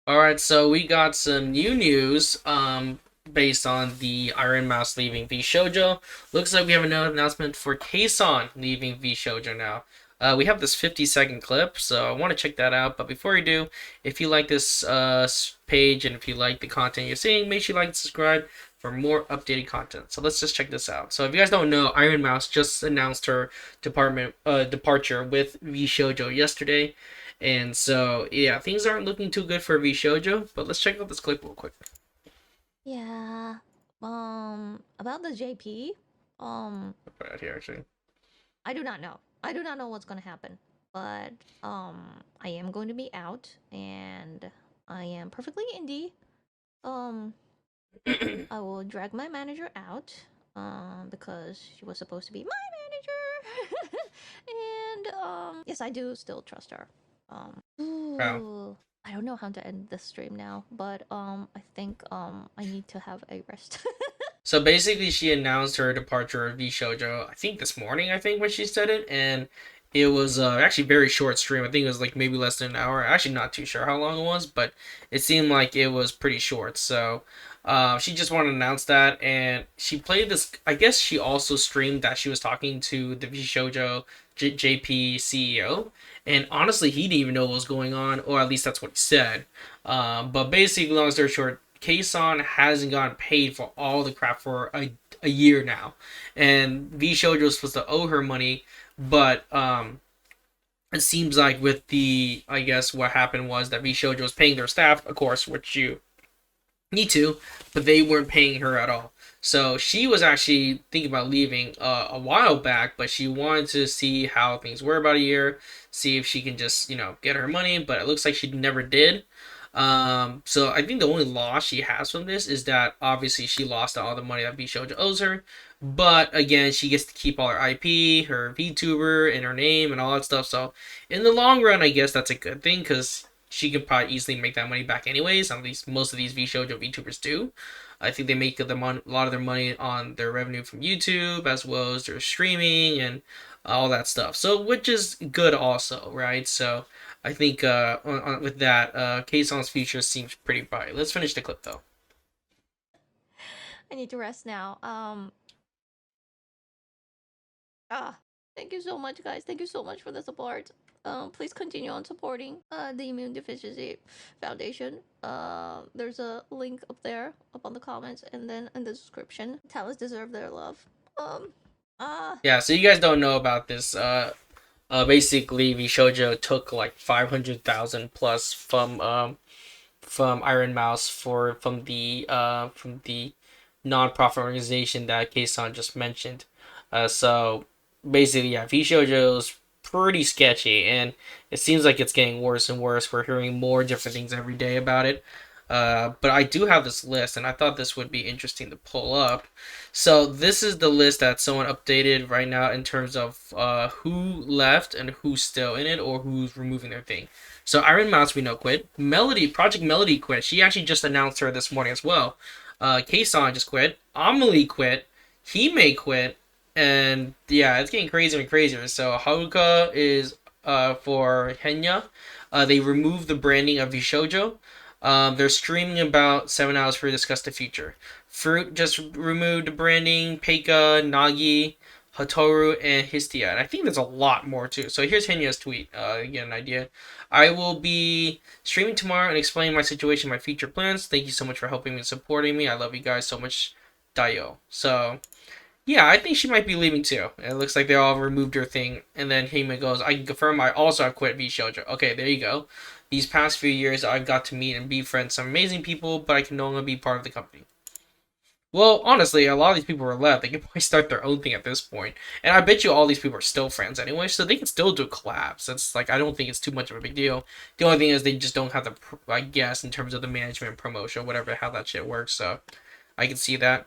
All right, so we got some new news based on the Iron Mouse leaving Vshojo. Looks like we have another announcement for Kson leaving Vshojo now. We have this 50-second clip, so I want to check that out. But before you do, if you like this page and if you like the content you're seeing, make sure you like and subscribe for more updated content. So let's just check this out. So if you guys don't know, Iron Mouse just announced her departure with Vshojo yesterday. And so, yeah, things aren't looking too good for Vshojo, but let's check out this clip real quick. Yeah. About the JP, I'll put it out here, actually. I do not know. I do not know what's gonna happen. But I am going to be out, and I am perfectly indie. Um, I will drag my manager out, because she was supposed to be my manager. And yes, I do still trust her. Wow. Ooh, I don't know how to end this stream now, but I think I need to have a rest. So basically, she announced her departure of Vshojo, I think this morning, I think, when she said it, and it was actually very short stream. I think it was like maybe less than an hour. Actually, not too sure how long it was, but it seemed like it was pretty short. So she just wanted to announce that, and she played this. I guess she also streamed that she was talking to the Vshojo JP CEO, and honestly, he didn't even know what was going on, or at least that's what he said. But basically, long story short, Kson hasn't gotten paid for all the crap for a year now, and Vshojo was supposed to owe her money, but it seems like with the I guess what happened was that Vshojo was paying their staff, of course, which you need to, but they weren't paying her at all. So she was actually thinking about leaving a while back, but she wanted to see how things were about a year, see if she can just get her money. But it looks like she never did. So I think the only loss she has from this is that obviously she lost all the money that Vshojo owes her. But again, she gets to keep all her IP, her VTuber, and her name and all that stuff. So in the long run, I guess that's a good thing because she could probably easily make that money back anyways. At least most of these Vshojo VTubers do. I think they make a lot of their money on their revenue from YouTube as well as their streaming and all that stuff. So which is good also, right? So I think with that, Kason's future seems pretty bright. Let's finish the clip though. I need to rest now. Ah, thank you so much, guys. Thank you so much for the support. Please continue on supporting the Immune Deficiency Foundation. There's a link up there, up on the comments, and then in the description. Talents deserve their love. Um, ah, Yeah, so you guys don't know about this. Basically, Vshojo took like 500,000 plus from Iron Mouse from the non-profit organization that Kson just mentioned. So basically, yeah, Vshojo is pretty sketchy, and it seems like it's getting worse and worse. We're hearing more different things every day about it. But I do have this list, and I thought this would be interesting to pull up. So this is the list that someone updated right now in terms of who left and who's still in it or who's removing their thing. So Iron Mouse we know quit. Project Melody quit. She actually just announced her this morning as well. Kson just quit. Amelie quit. He may quit. And yeah, it's getting crazier and crazier. So Haruka is for Henya. They removed the branding of Vshojo. They're streaming about 7 hours for discuss the future. Fruit just removed branding. Peika, Nagi, Hatoru, and Histia. And I think there's a lot more too. So here's Henya's tweet. Get an idea. I will be streaming tomorrow and explaining my situation, my future plans. Thank you so much for helping me and supporting me. I love you guys so much. Dio. So yeah, I think she might be leaving too. It looks like they all removed her thing. And then Heyman goes, I can confirm I also have quit Vshojo. Okay, there you go. These past few years, I've got to meet and befriend some amazing people, but I can no longer be part of the company. Well, honestly, a lot of these people are left. They can probably start their own thing at this point. And I bet you all these people are still friends anyway, so they can still do collabs. It's like, I don't think it's too much of a big deal. The only thing is they just don't have the, I guess, in terms of the management promotion, whatever, how that shit works. So I can see that.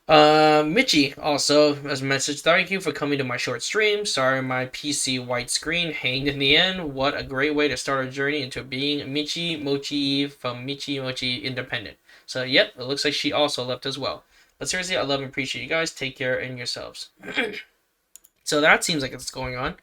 Michi also has a message. Thank you for coming to my short stream. Sorry my PC white screen hanged in the end. What a great way to start our journey into being Michi Mochi from Michi Mochi Independent. So, yep, it looks like she also left as well. But seriously, I love and appreciate you guys. Take care and yourselves. So that seems like it's going on.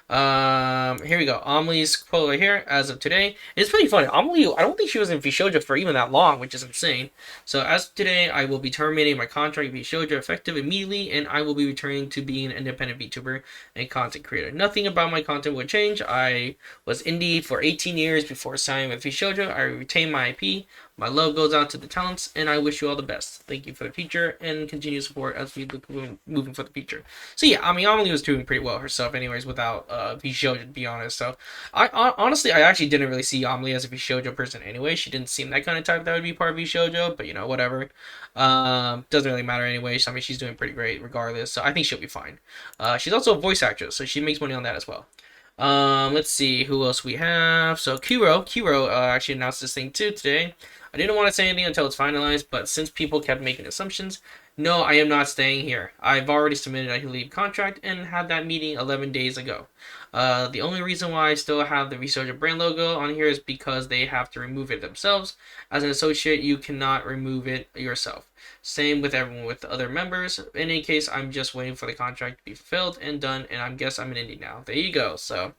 Here we go. Amelie's quote right here. As of today, it's pretty funny. Amelie, I don't think she was in Vshojo for even that long, which is insane. So as of today, I will be terminating my contract with Vshojo effective immediately, and I will be returning to being an independent VTuber and content creator. Nothing about my content would change. I was indie for 18 years before signing with Vshojo. I retain my IP. My love goes out to the talents, and I wish you all the best. Thank you for the future and continued support as we look moving for the future. So yeah, I mean, Amelie was doing pretty well herself, anyways, without Vshojo, to be honest. So honestly, I actually didn't really see Amelie as a Vshojo person anyway. She didn't seem that kind of type that would be part of Vshojo, but you know, whatever. Doesn't really matter anyway. So, I mean, she's doing pretty great regardless. So I think she'll be fine. She's also a voice actress, so she makes money on that as well. Let's see who else we have. So Kiro actually announced this thing too today. I didn't want to say anything until it's finalized, but since people kept making assumptions, no, I am not staying here. I've already submitted a leave contract and had that meeting 11 days ago. The only reason why I still have the Vshojo brand logo on here is because they have to remove it themselves. As an associate, you cannot remove it yourself. Same with everyone with the other members. In any case, I'm just waiting for the contract to be fulfilled and done, and I guess I'm an indie now. There you go. So,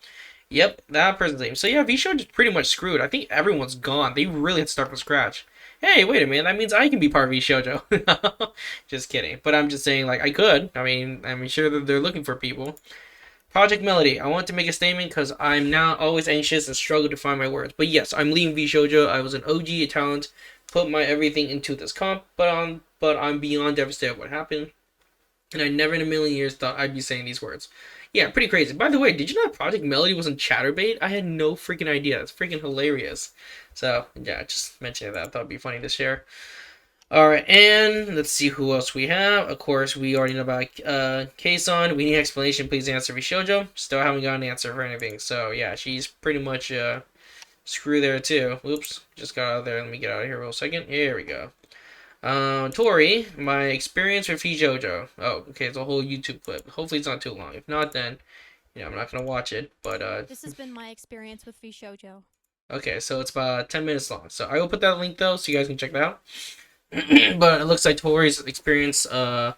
yep, that person's name. So yeah, Vshojo is pretty much screwed. I think everyone's gone. They really had to start from scratch. Hey, wait a minute. That means I can be part of Vshojo. Just kidding. But I'm just saying, like, I could. I mean, I'm sure that they're looking for people. Project Melody. I want to make a statement because I'm now always anxious and struggle to find my words. But yes, I'm leaving Vshojo. I was an OG talent, put my everything into this comp, but I'm beyond devastated at what happened. And I never in a million years thought I'd be saying these words. Yeah, pretty crazy. By the way, did you know that Project Melody was in Chatterbait? I had no freaking idea. That's freaking hilarious. So, yeah, just mentioning that. I thought it'd be funny to share. Alright, and let's see who else we have. Of course, we already know about Kson. We need an explanation. Please answer Vshojo. Still haven't got an answer for anything. So, yeah, she's pretty much screwed there, too. Oops, just got out of there. Let me get out of here real second. Here we go. Tori, my experience with Vshojo. Oh, okay, it's a whole YouTube clip. Hopefully it's not too long. If not, then, you know, I'm not going to watch it. But, This has been my experience with Vshojo. Okay, so it's about 10 minutes long. So I will put that link, though, so you guys can check that out. But it looks like Tori's experience from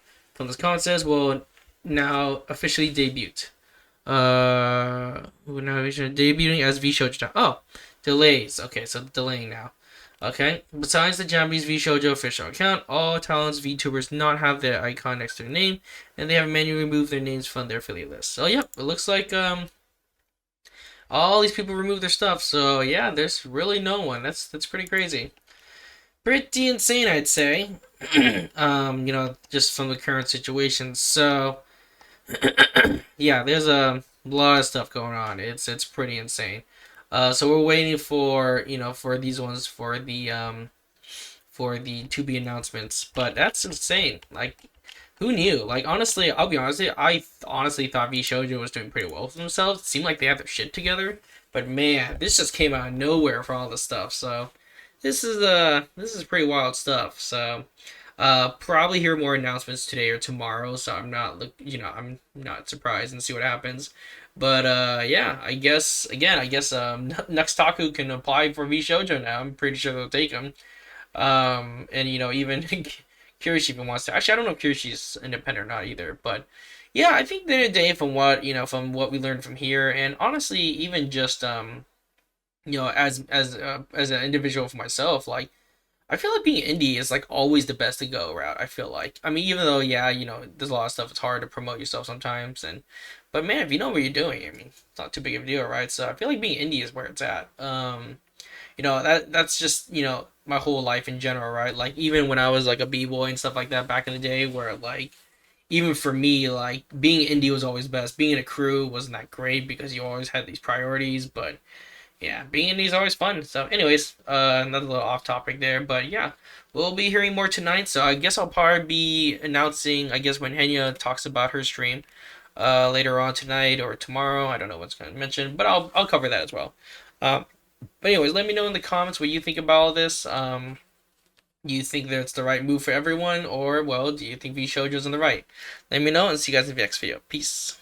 this contest will now officially debut. We're now debuting as Vshojo. Oh, delays. Okay, so delaying now. Okay. Besides the Japanese Vshojo official account, all talents VTubers not have their icon next to their name, and they have manually removed their names from their affiliate list. So yep, it looks like all these people removed their stuff. So yeah, there's really no one. That's pretty crazy. Pretty insane, I'd say. You know, just from the current situation. So, yeah, there's a lot of stuff going on. It's pretty insane. So we're waiting for, you know, for these ones for the to be announcements. But that's insane. Like, who knew? Like, honestly, I'll be honest with you, I honestly thought Vshojo was doing pretty well for themselves. It seemed like they had their shit together. But man, this just came out of nowhere for all this stuff. So this is pretty wild stuff. So probably hear more announcements today or tomorrow. So I'm not surprised and see what happens. But yeah, I guess Nuxtaku can apply for Vshojo now. I'm pretty sure they'll take him. And you know, even Kirishi even wants to. Actually, I don't know if Kirishi's independent or not either. But yeah, I think the day from what we learned from here, and honestly, even just you know, as an individual for myself, like I feel like being indie is like always the best to go route. I feel like, I mean, even though yeah, you know, there's a lot of stuff. It's hard to promote yourself sometimes, but man, if you know what you're doing, I mean, it's not too big of a deal, right? So I feel like being indie is where it's at. You know, that's just, you know, my whole life in general, right? Like even when I was like a b-boy and stuff like that back in the day, where like even for me, like being indie was always best. Being in a crew wasn't that great because you always had these priorities, but yeah, being indie is always fun. So, anyways, another little off topic there, but yeah, we'll be hearing more tonight. So I guess I'll probably be announcing, I guess when Henya talks about her stream, later on tonight or tomorrow. I don't know what's going to mention, but I'll cover that as well. But anyways, let me know in the comments what you think about all this. Do you think that it's the right move for everyone, or well, do you think Vshojo's on the right? Let me know and see you guys in the next video. Peace.